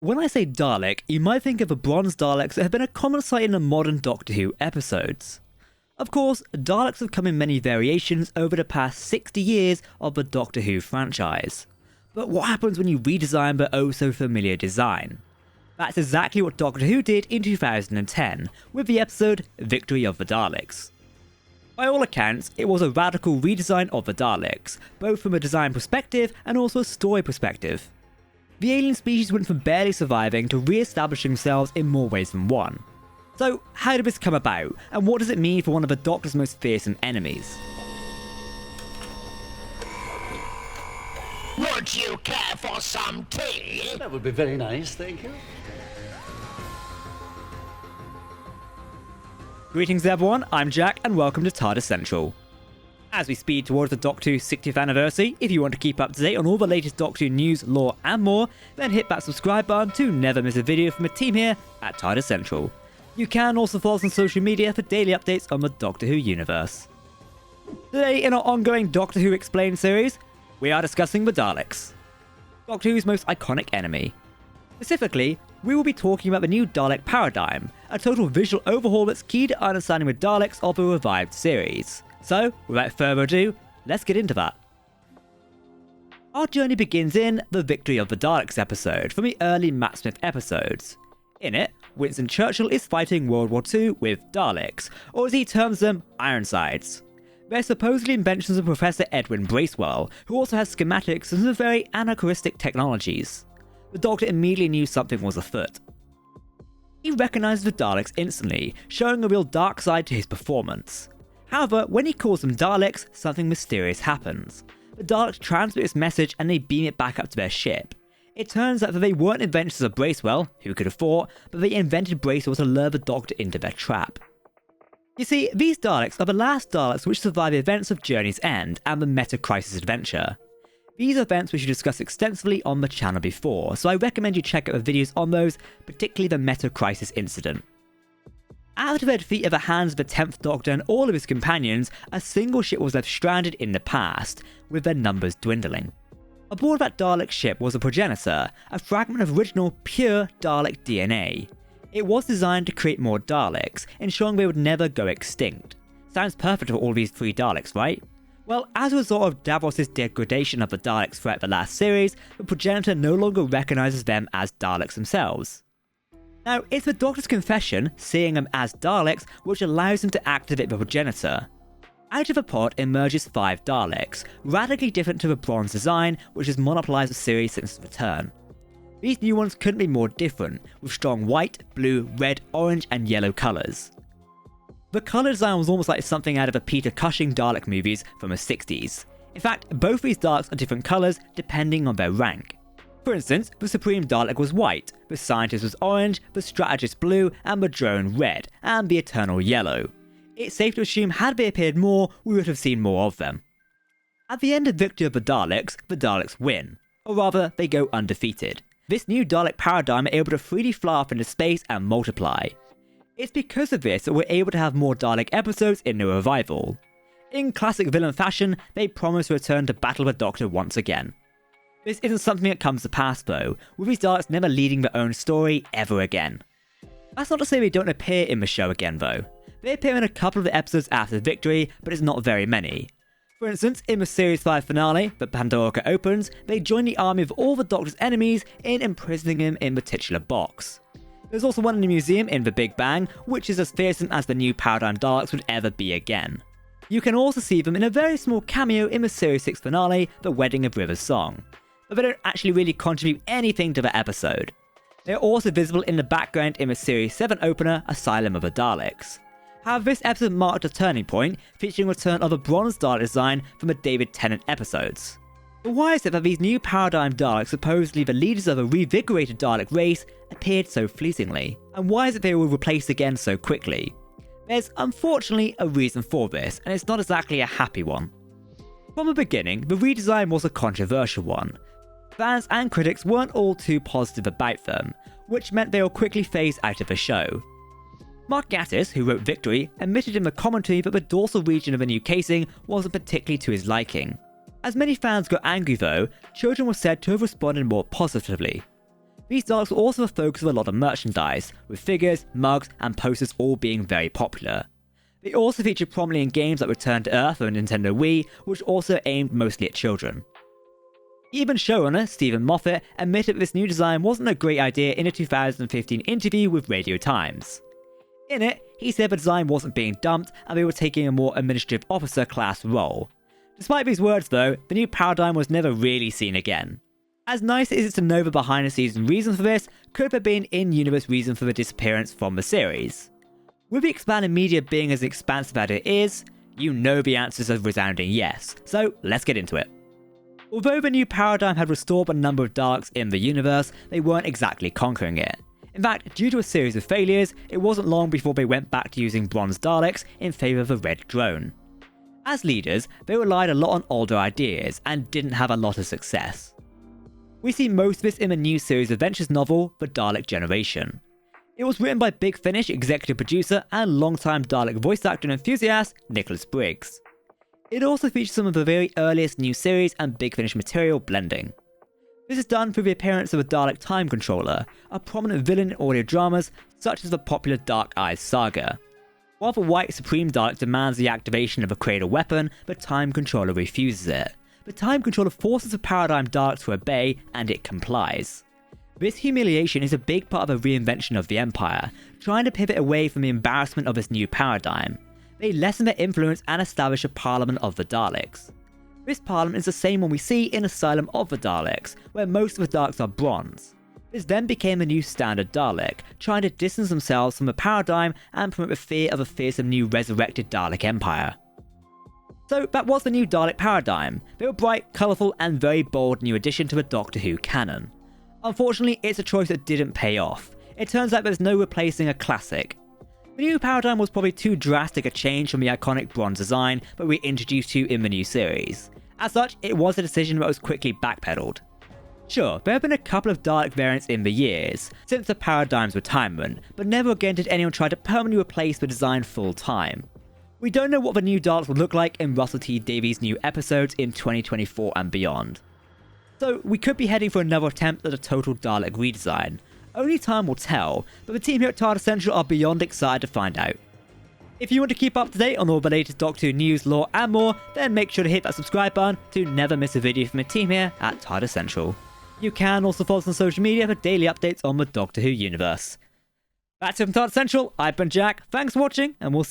When I say Dalek, you might think of the Bronze Daleks that have been a common sight in the modern Doctor Who episodes. Of course, Daleks have come in many variations over the past 60 years of the Doctor Who franchise. But what happens when you redesign the oh-so-familiar design? That's exactly what Doctor Who did in 2010, with the episode Victory of the Daleks. By all accounts, it was a radical redesign of the Daleks, both from a design perspective and also a story perspective. The alien species went from barely surviving to re-establishing themselves in more ways than one. So, how did this come about, and what does it mean for one of the Doctor's most fearsome enemies? Would you care for some tea? That would be very nice, thank you. Greetings everyone, I'm Jack and welcome to Tardis Central. As we speed towards the Doctor Who 60th anniversary, if you want to keep up to date on all the latest Doctor Who news, lore and more, then hit that subscribe button to never miss a video from the team here at Tardis Central. You can also follow us on social media for daily updates on the Doctor Who universe. Today in our ongoing Doctor Who Explained series, we are discussing the Daleks, Doctor Who's most iconic enemy. Specifically, we will be talking about the new Dalek Paradigm, a total visual overhaul that's key to understanding the Daleks of the revived series. So, without further ado, let's get into that. Our journey begins in the Victory of the Daleks episode from the early Matt Smith episodes. In it, Winston Churchill is fighting World War II with Daleks, or as he terms them, Ironsides. They're supposedly inventions of Professor Edwin Bracewell, who also has schematics and some very anachronistic technologies. The Doctor immediately knew something was afoot. He recognised the Daleks instantly, showing a real dark side to his performance. However, when he calls them Daleks, something mysterious happens. The Daleks transmit this message and they beam it back up to their ship. It turns out that they weren't inventions of Bracewell, who could have thought, but they invented Bracewell to lure the Doctor into their trap. You see, these Daleks are the last Daleks which survive the events of Journey's End and the Meta Crisis adventure. These events we discussed extensively on the channel before, so I recommend you check out the videos on those, particularly the Meta Crisis incident. After their defeat at the hands of the 10th Doctor and all of his companions, a single ship was left stranded in the past, with their numbers dwindling. Aboard that Dalek ship was a progenitor, a fragment of original, pure Dalek DNA. It was designed to create more Daleks, ensuring they would never go extinct. Sounds perfect for all these three Daleks, right? Well, as a result of Davros' degradation of the Daleks throughout the last series, the progenitor no longer recognises them as Daleks themselves. Now, it's the Doctor's confession, seeing them as Daleks, which allows him to activate the progenitor. Out of the pod emerges 5 Daleks, radically different to the Bronze design, which has monopolised the series since its return. These new ones couldn't be more different, with strong white, blue, red, orange and yellow colours. The colour design was almost like something out of the Peter Cushing Dalek movies from the 60s. In fact, both these Daleks are different colours depending on their rank. For instance, the Supreme Dalek was white, the Scientist was orange, the Strategist blue, and the Drone red, and the Eternal yellow. It's safe to assume had they appeared more, we would have seen more of them. At the end of Victory of the Daleks win. Or rather, they go undefeated. This new Dalek Paradigm are able to freely fly off into space and multiply. It's because of this that we're able to have more Dalek episodes in the revival. In classic villain fashion, they promise to return to battle the Doctor once again. This isn't something that comes to pass though, with these Daleks never leading their own story ever again. That's not to say they don't appear in the show again though. They appear in a couple of the episodes after Victory, but it's not very many. For instance, in the Series 5 finale, the Pandorica opens, they join the army of all the Doctor's enemies in imprisoning him in the titular box. There's also one in the museum in the Big Bang, which is as fearsome as the new Paradigm Daleks would ever be again. You can also see them in a very small cameo in the Series 6 finale, The Wedding of River's Song. But they don't actually really contribute anything to the episode. They are also visible in the background in the Series 7 opener, Asylum of the Daleks. However, this episode marked a turning point, featuring return of a Bronze Dalek design from the David Tennant episodes. But why is it that these new Paradigm Daleks, supposedly the leaders of a revigorated Dalek race, appeared so fleetingly? And why is it they were replaced again so quickly? There's unfortunately a reason for this, and it's not exactly a happy one. From the beginning, the redesign was a controversial one. Fans and critics weren't all too positive about them, which meant they were quickly phased out of the show. Mark Gatiss, who wrote Victory, admitted in the commentary that the dorsal region of the new casing wasn't particularly to his liking. As many fans got angry though, children were said to have responded more positively. these Daleks were also the focus of a lot of merchandise, with figures, mugs, and posters all being very popular. They also featured prominently in games like Return to Earth and Nintendo Wii, which also aimed mostly at children. Even showrunner Stephen Moffat admitted that this new design wasn't a great idea in a 2015 interview with Radio Times. In it, he said the design wasn't being dumped and they were taking a more administrative officer class role. Despite these words though, the new paradigm was never really seen again. As nice as it is to know the behind the scenes reason for this, could there be an in-universe reason for the disappearance from the series? With the expanded media being as expansive as it is, you know the answer is a resounding yes, so let's get into it. Although the new paradigm had restored a number of Daleks in the universe, they weren't exactly conquering it. In fact, due to a series of failures, it wasn't long before they went back to using Bronze Daleks in favour of the Red Drone. As leaders, they relied a lot on older ideas and didn't have a lot of success. We see most of this in the new series adventures novel, The Dalek Generation. It was written by Big Finish executive producer and longtime Dalek voice actor and enthusiast Nicholas Briggs. It also features some of the very earliest new series and Big Finish material blending. This is done through the appearance of a Dalek Time Controller, a prominent villain in audio dramas such as the popular Dark Eyes saga. While the White Supreme Dalek demands the activation of a cradle weapon, the Time Controller refuses it. The Time Controller forces the Paradigm Dalek to obey, and it complies. This humiliation is a big part of the reinvention of the Empire, trying to pivot away from the embarrassment of this new paradigm. They lessen their influence and establish a Parliament of the Daleks. This parliament is the same one we see in Asylum of the Daleks, where most of the Daleks are bronze. This then became the new standard Dalek, trying to distance themselves from the paradigm and promote the fear of a fearsome new resurrected Dalek Empire. So that was the new Dalek paradigm. They were a bright, colourful and very bold new addition to the Doctor Who canon. Unfortunately, it's a choice that didn't pay off. It turns out there's no replacing a classic. The new paradigm was probably too drastic a change from the iconic bronze design that we were introduced to in the new series. As such, it was a decision that was quickly backpedaled. Sure, there have been a couple of Dalek variants in the years, since the paradigm's retirement, but never again did anyone try to permanently replace the design full time. We don't know what the new Daleks will look like in Russell T Davies' new episodes in 2024 and beyond. So we could be heading for another attempt at a total Dalek redesign. Only time will tell, but the team here at Tardis Central are beyond excited to find out. If you want to keep up to date on all the latest Doctor Who news, lore and more, then make sure to hit that subscribe button to never miss a video from the team here at Tardis Central. You can also follow us on social media for daily updates on the Doctor Who universe. That's it from Tardis Central, I've been Jack, thanks for watching, and we'll see you